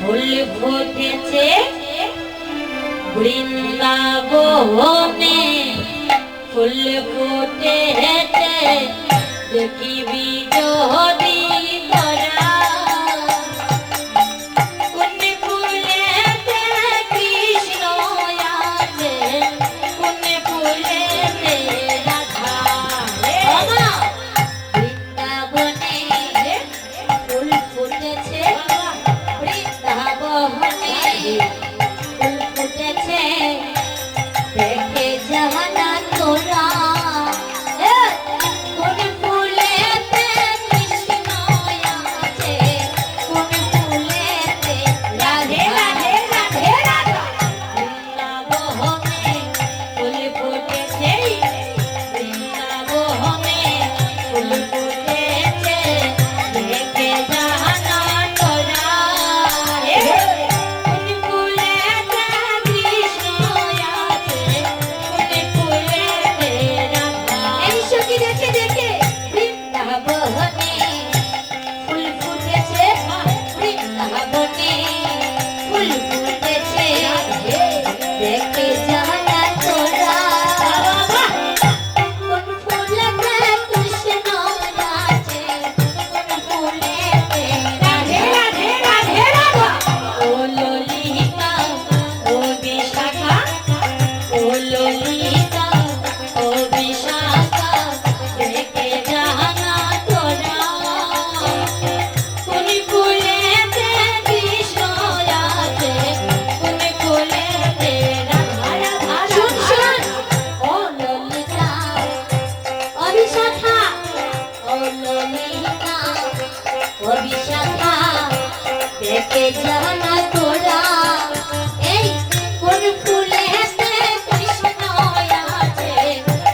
ফুল ফুটেছে বৃন্দাবনে, ফুল ফুটেছে দেখিবি যদি তোরা। কোন ফুলেতে কৃষ্ণ আছে, কোন ফুলেতে রাধা। বৃন্দাবনে ফুল ফুটেছে, বৃন্দাবনে ফুল ফুটেছে দেখে জানা তোরা। কোন ফুলেতে কৃষ্ণ আছে, কোন ফুলেতে রাধে রাধে রাধে রাধা। বৃন্দাবনে ফুল ফুটেছে, বৃন্দাবনে ফুল ফুটেছে দেখে জানা তোরা। কোন ফুলেতে কৃষ্ণ আছে, কোন ফুলেতে রাধা। এই সখী দেখে দেখে বৃন্দাবনে ফুল ফুটেছে, বৃন্দাবনে ফুল ফুটেছে দেখে জানা তোরা। কোন ফুলেতে কৃষ্ণ আছে, কোন ফুলেতে রাধে রাধে রাধে রাধা। ও ললিতা ও বিশাখা, ও ললিতা ও বিশাখা দেখে জানা তোরা। কোন ফুলেতে কৃষ্ণ আছে, কোন ফুলেতে রাধা রাধা। শুন শুন ও ললিতা ও বিশাখা, ও ললিতা ও বিশাখা দেখে জানা তোরা। এই কোন ফুলেতে কৃষ্ণ আছে,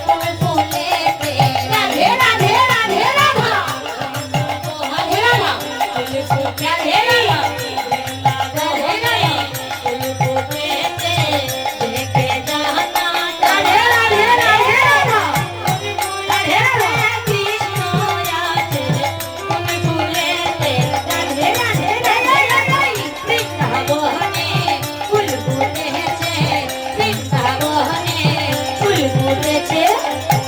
কোন ফুলেতে রাধে রাধে রাধে রাধা। রাধে রাধা ফুল ফুটেছে, রাধে রাধা ফুল ফুটেছে দেখে জানা। রাধে রাধে রাধে রাধা, রাধে রাধা কৃষ্ণ আছে, কোন ফুলেতে রাধে রাধে রাধে রাধা। বৃন্দাবনে ফুল ফুটেছে, বৃন্দাবনে ফুল ফুটেছে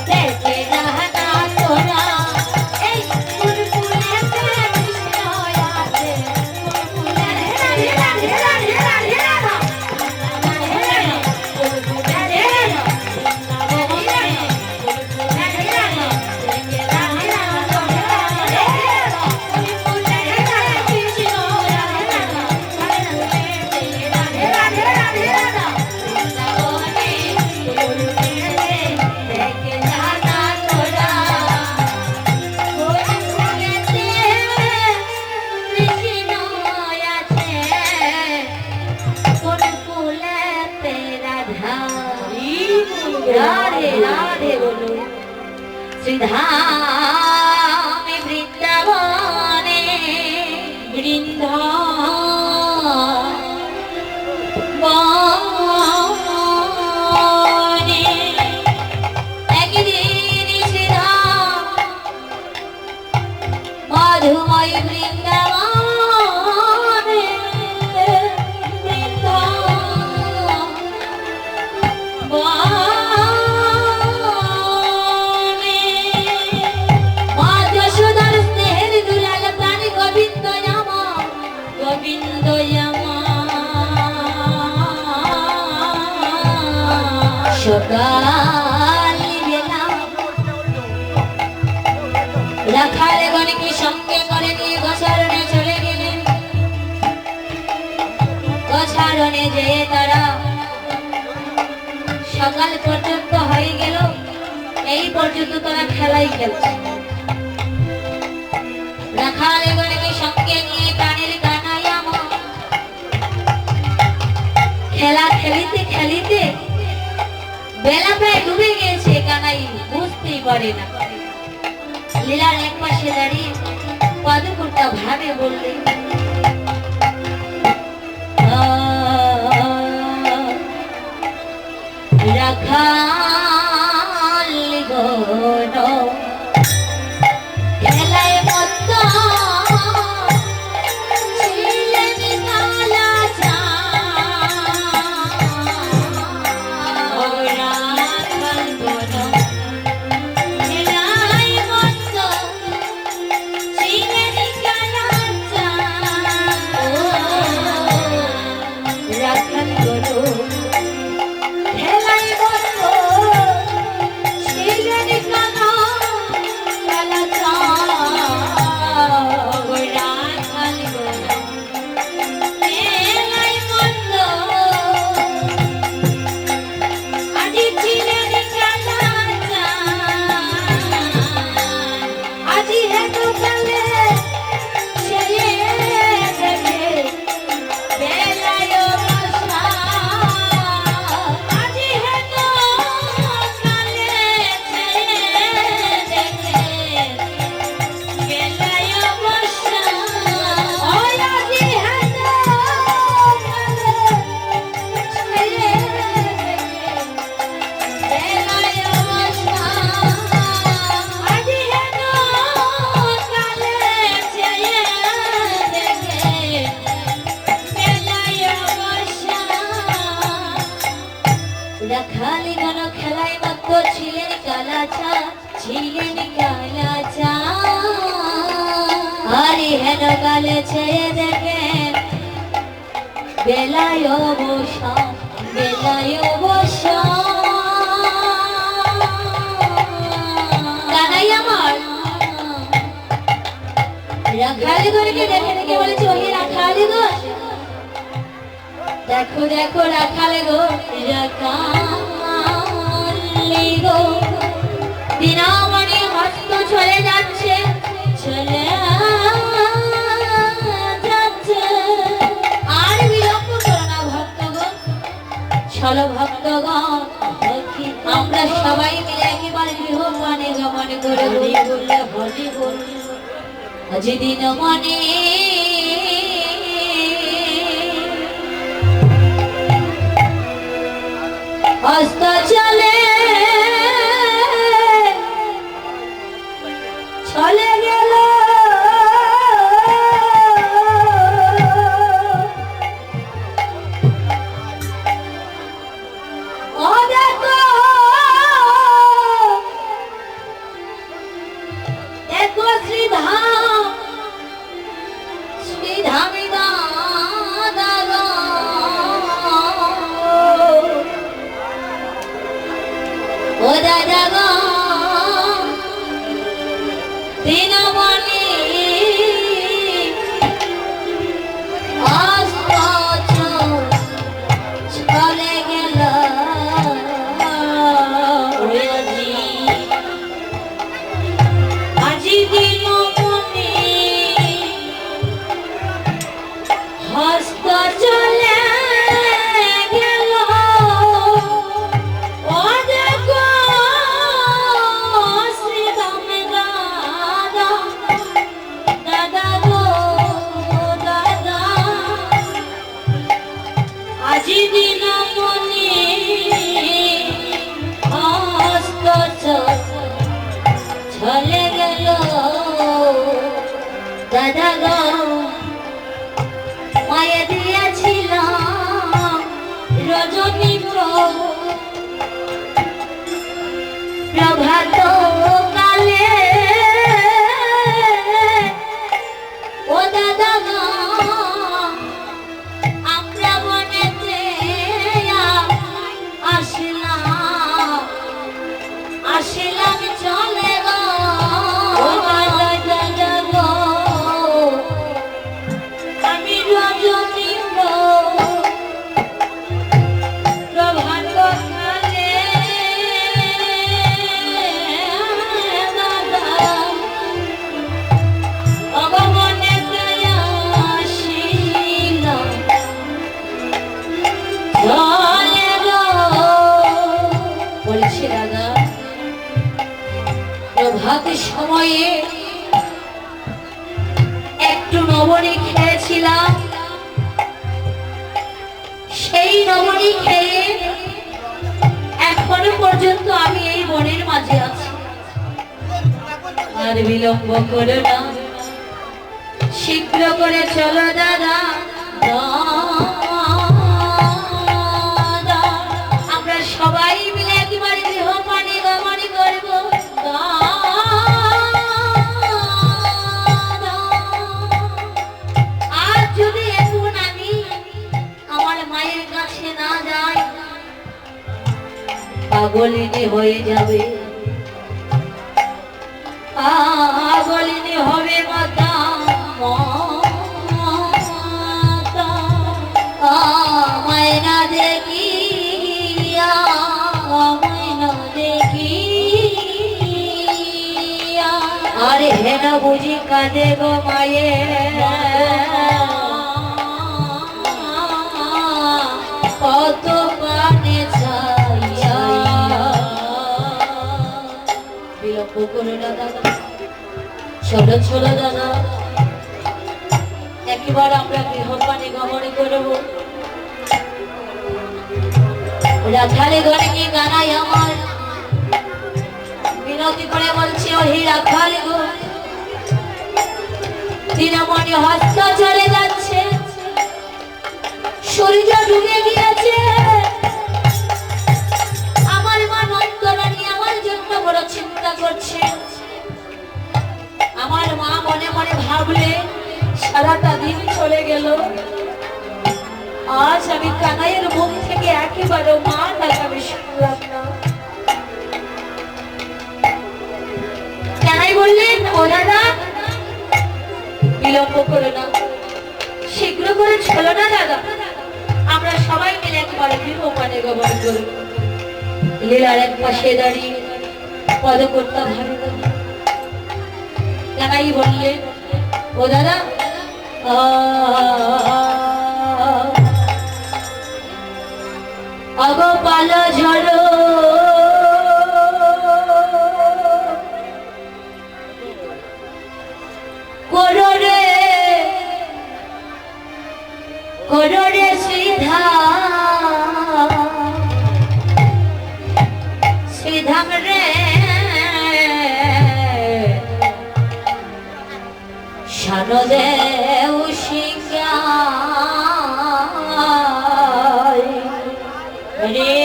দেখে জানা তোরা। এই কোন ফুলেতে কৃষ্ণ আছে, কোন ফুলেতে রাধে রাধে রাধে রাধা। ফুল ফুটেছে বৃন্দাবনে ফুল ফুটেছে দেখে জানা তোরা। কোন ফুলেতে কৃষ্ণ আছে, রাধে রাধে রাধে রাধা। বৃন্দাবনে ফুল ফুটেছে দেখে জানা তোরা। কোন ফুলেতে কৃষ্ণ আছে, কোন ফুলেতে রাধা। রাধে রাধে বলো। শ্রীধামে বৃন্দাবনে বৃন্দাবনে একদিন শ্রীধাম মধুময় বৃন্দাবনে, বৃন্দাবনে মা যশোদার স্নেহের দুলাল প্রাণ গোবিন্দ আমা, গোবিন্দ আমা। সকাল বেলা রাখাল গণকে সঙ্গে করে নিয়ে গোসারণে চলে গেলেন। গোসারণে যেয়ে তারা সকাল পর্যন্ত হয়ে গেল, এই পর্যন্ত তারা খেলাই খেলছে। রাখাল গণকে সঙ্গে নিয়ে প্রাণের কানাই আমার খেলা খেলিতে খেলিতে বেলা প্রায় ডুবে গেছে। কানাই বুঝতেই পারে না। লীলার এক পাশে দাঁড়িয়ে পদকুর্তা ভাবে বললে, রাখাল গণ খেলায় মত্ত ছিলেন কাল রাখালি গণ খেলায় মত্ত ছিলেন কালাচা, ছিলেন কালাচা। আরে হেন কালে ছেয়ে দেখেন বেলায় বসা, বেলায় বসা। কানাই আমার রাখালি গণকে দেখে দেখে বলেছে, ওই রাখালি গণ দেখো দেখো রাখালে গো, রাখালি গো দিনামণি হস্ত চলে যাচ্ছে, চলে যাচ্ছে। আর বিলম্ব করো না ভক্তগণ, চলো ভক্তগণ আমরা সবাই মিলে একেবারে গৃহপানে গমন করে হরি বললে হরি বল। আজ দিনমণি হস্ত চলে চলে গেল, ও দেখো দেখো শ্রীধাম, শ্রীধামে দাদা ও দাদা গো দিনমণি হস্ত চলে গেল। আজি দিনমণি হস্ত চলে গেল, ও দেখো শ্রীধামে দাদা, দাদা গো দাদা। আজি দিনমণি হস্ত চলে গেল, দাদা গো মায়ে দিয়েছিলাম রজনী প্রভাত কালে, ও দাদা গো আমরা বনেতে আসলাম, আসলাম চলে গো, ও দাদা গো আমি রজনী প্রভাত কালে দাদা অগমনেতে আসিলাম চলে গো। বলছি দাদা প্রভাত সময়ে একটু নবনী খেয়েছিলাম, সেই নবনী খেয়ে এখনো পর্যন্ত আমি এই বনের মাঝে আছি। আর বিলম্ব করো না, শীঘ্র করে চলো দাদা, দাদা আমরা সবাই মিলে একেবারে গৃহপানে গমন করবো। আর যদি এখন আমি আমার মায়ের কাছে না যাই পাগলিনী হয়ে যাবে, পাগলিনী হবে মাতা, আমায় না দেখিয়া, আমায় না দেখিয়া। আরে হেন বুঝি কাঁদে গো মায়ে, কত পানে ছাইয়া। বিলম্ব করো না দাদা, চলো চলো দাদা একেবারে আমরা গৃহপানে গমন করবো। রাখালে ঘরে কি গানাই আমার বিনতি করে বলছে, ওহি রাখালে গো দিনমণি হস্ত চলে যাচ্ছে, সূর্য ডুবে গিয়েছে, মনে মনে ভাবলে সারাটা দিন চলে গেল। আজ আমি কানাইয়ের মুখ থেকে একেবারে মা ডাক আমি শুনলাম না। কানাই বললেন, ও দাদা বিলম্ব করো না, শীঘ্র করে চলো না দাদা, আমরা সবাই মিলে একবার গৃহপানে গমন করি। লীলার এক পাশে দাঁড়িয়ে পদকর্তা ভাবে কানাই বললেন, ও দাদা অগোপাল ঝড় কররে কররে সিধা সিধাম রে শানদে উশিকা রে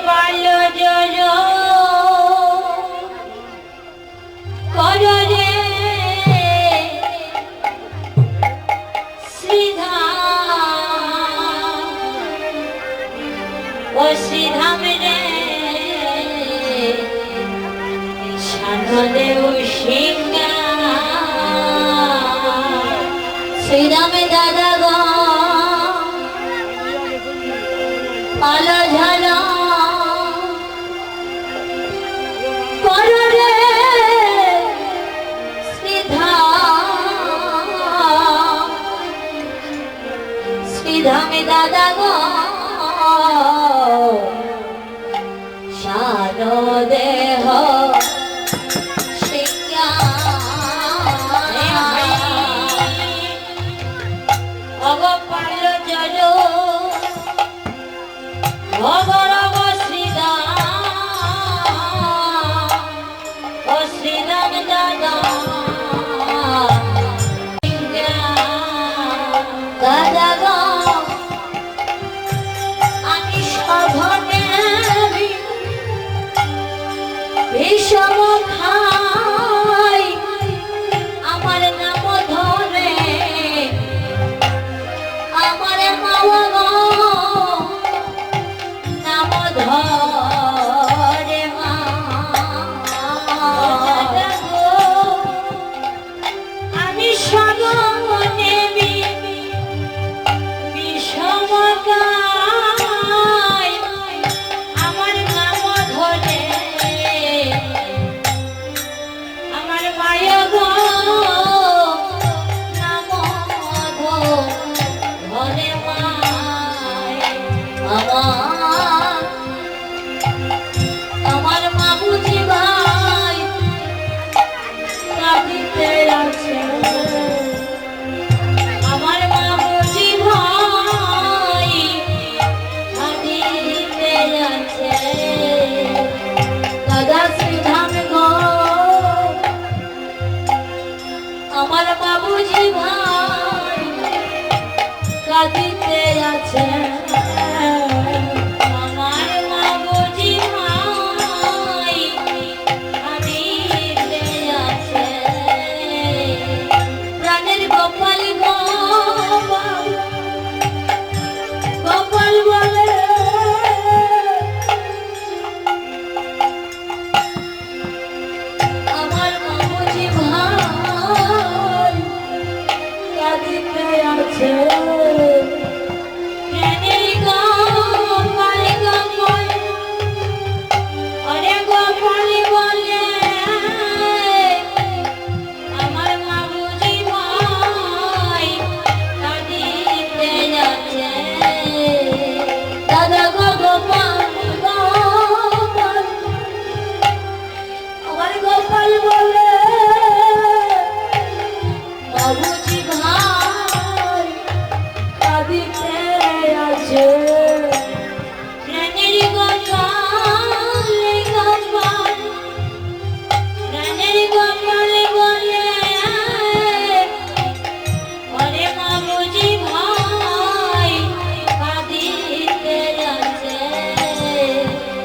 পালো জল কররে সিধা ও সিধাম রে শানদে উশিকা শ্রীরামে দাদা গো পালা ঝালা কররে শ্রীধামে দাদা গো শান দেহ অগোপাল জল ভগরব শ্রীদাম ও শ্রীদাম দাদা দাদা গো আমি সধনে বিষম খাই আমার নাম ধরে আমার মাওয়া গো নাম ধরে মা আমি সগনে বিষম খাই আমার নাম ধরে আমার মায়া গো নাম ধরে আমার মামুজি ভাই কাঁদিতে আছে, আমার মামুজি ভাই কাঁদিতে আছে। দাদা শ্রীধাম গো আমার বাবুজি ভাই কাঁদিতে আছে, আমার বাবুজি ভাই কাঁদিতে আছে। প্রাণের গোপাল গোপাল গোপাল বলে আমার বাবুজি ভাই কাঁদিতে আছে।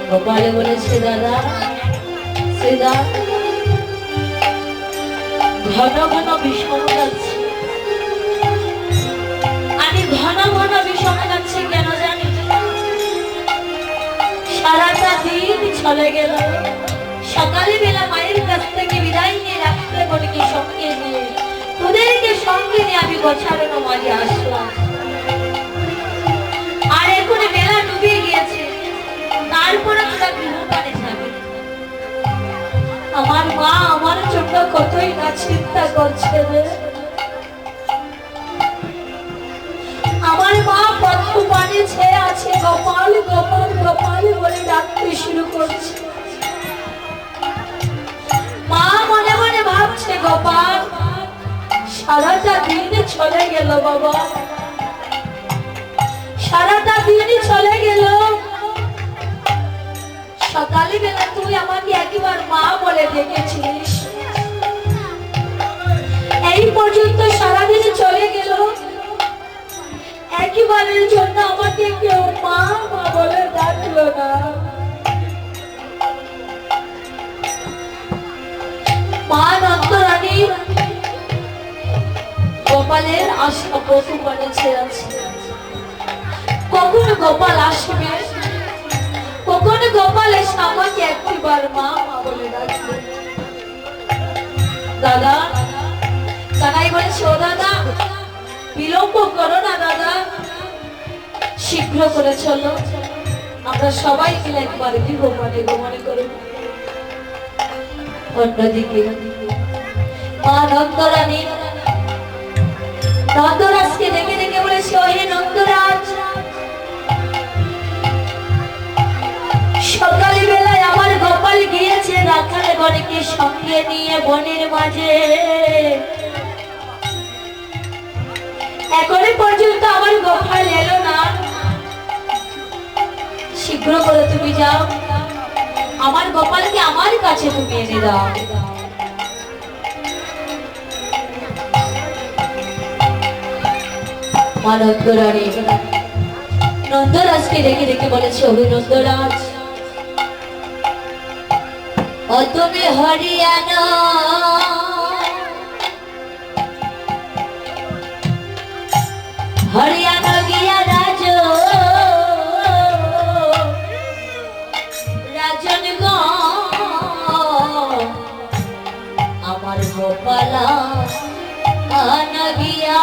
গোপালে বলেছে, দাদা শ্রীদাম ঘন ঘন বিষম যাচ্ছি, আমি ঘন ঘন বিষম যাচ্ছি কেন জানি? সারাটা দিন চলে গেল, সকালে বেলা মায়ের কাছ থেকে বিদায় নিয়ে রাখতে বোনকে সঙ্গে নিয়ে তোদেরকে সঙ্গে নিয়ে আমি গোছানো মাঝে আসলাম। আর এখন বেলা ডুবে গিয়েছে, তারপরে তোরা গৃহপানে যাবে। আমার মা আমার জন্য কতই না চিন্তা করছে রে। আমার মা পদ্ম পানে ছেয়ে আছে, গোপাল গোপাল গোপাল বলে ডাকতে শুরু করছে। মা মনে মনে ভাবছে, গোপাল সারাটা দিন চলে গেল বাবা, সারাটা দিন চলে গেল, সকালে বেলা তুই আমাকে একবার মা বলে ডেকেছিস, এই পর্যন্ত সারাদিন চলে গেল, একবারের জন্য আমাকে কেউ মা মা বলে ডাকলো না। মা নন্দরানী গোপালের আশা প্রথম বানিয়েছে আছে, কখন গোপাল আসবে, কখন গোপাল এসে আমাকে একবার মা মা বলে ডাকবে। দাদা দাদাই বলেছে, ও দাদা বিলম্ব করো না দাদা, শীঘ্র করে চলো, আমরা সবাই মিলে একবার গৃহপানে গমনে করব। অন্যদিকে মা নন্দরানী নন্দরাজকে দেখে দেখে বলেছে, ওহে নন্দরাজ, সকালে বেলায় আমার গোপাল গিয়েছে রাখালে গণকে সঙ্গে নিয়ে বনের মাঝে, এখনো পর্যন্ত আমার গোপাল এলো না, শীঘ্র করে তুমি যাও, আমার গোপালকে আমার কাছে তুমি এনে দাও। মা নন্দরানী নন্দরাজকে দেখে দেখে বলেছে, ওহে নন্দরাজ, ও তুমি হরিয়ানা হরিয়ানা গিয়া রাজন গো আমার গোপালা আনা গিয়া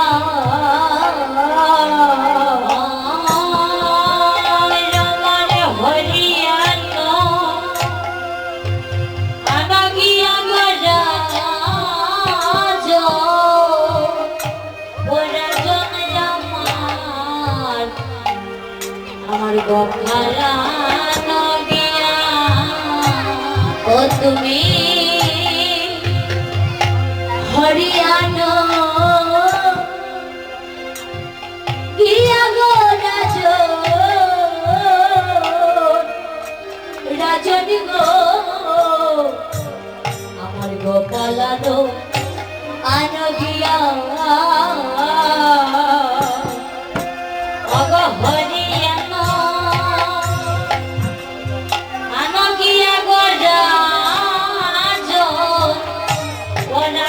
গোপালা নগিয়া, ও তুমি হরিয়ানা গিয়া গো রাজন গো আমার গোপালা আনগিয়া, অগ হরিয়ানা আনগিয়া গো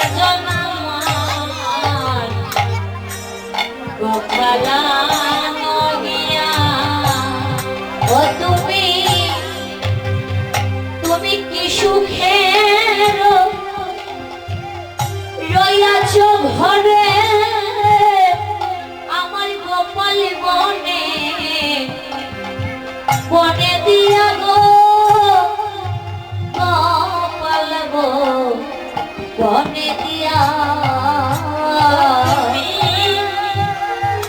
রাজন আমার গোপালা নগিয়া, ও তুমি তুমি কি সুখের রইয়াছ ঘরে আমার গোপাল বনে বনে দিয়া গো গোপাল গো বনে দিয়া,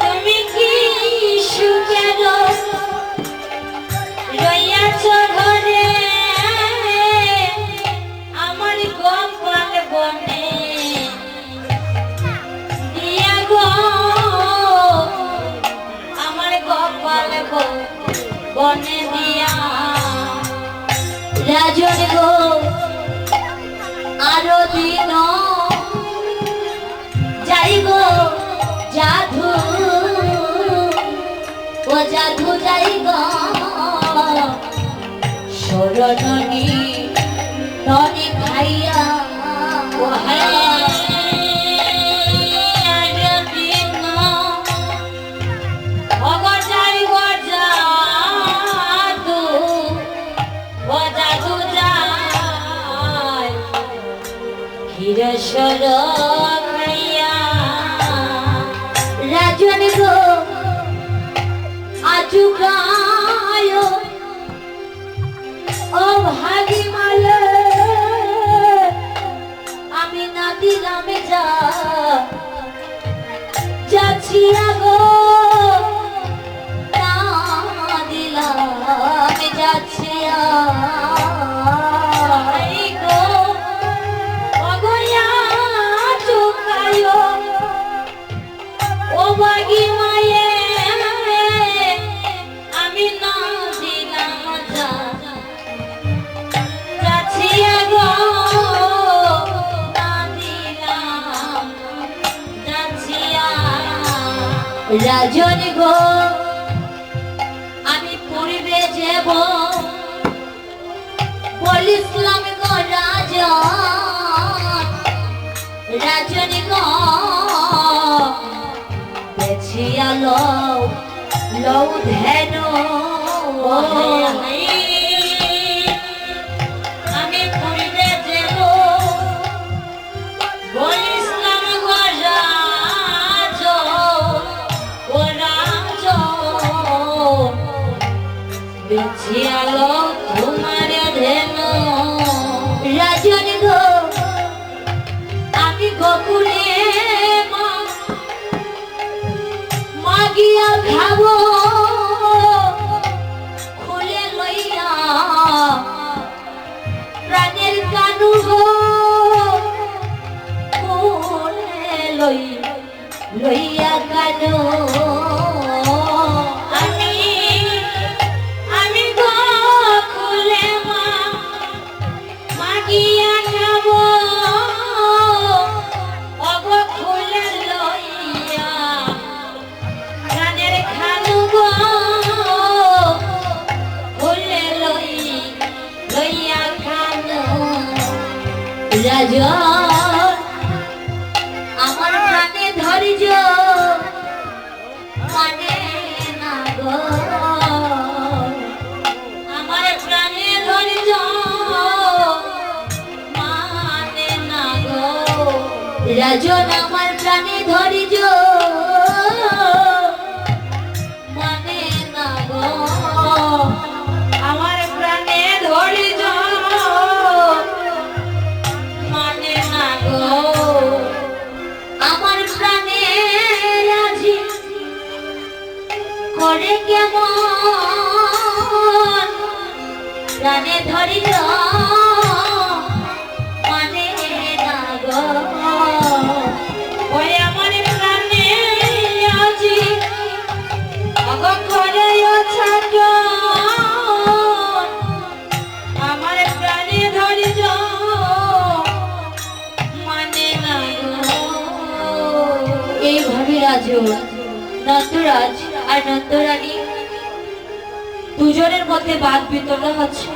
তুমি কি সুখের রইয়াছ ঘরে আমার গোপাল বনে দিয়া গো আমার গোপাল গো বনে দিয়া, রাজন গো আরো দিন যাই গো জাদু, ও জাদু যাই গো শরণী ননি খাইয়া, ও হায় কেশর খাইয়া রাজন গো আচুকায় ও ভাগি মালে আমি না দিলামে যাচ্ছি গো না দিলামে যাচ্ছি গো অগয়া চুকায় ও ভাগি মায়ে আমি না দিলাম যাচ্ছি গো না দিলাম যাচ্ছি রাজন গো আমি পূর্বে যাব বলিসলাম গো রাজন গো বেছিয়া লও ধেন আমি পূর্বে যাব বলিসলাম গো বেছিয়ালো তোমার ধেন রাজন গো আমি গোকুলে মাগিয়া খাবো খুলে লইয়া প্রাণের কানু গো খুলে লইয়া কানু রাজন আমার প্রাণে ধৈর্য মানে না গো আমার প্রাণে ধৈর্য মানে না গো রাজন আমার প্রাণে ধৈর্য মানে না গো আমার প্রাণে ধৈর্য আমার প্রাণে রাজি করে কেমন প্রাণে ধরিল মানে না গো ওই আমার প্রাণে রাজি অগ করে ছাড় আমার প্রাণে ধরিল এইভাবে রাজন নন্দরাজ আর নন্দরানী দুজনের মধ্যে বাদ বিতরণ হচ্ছে।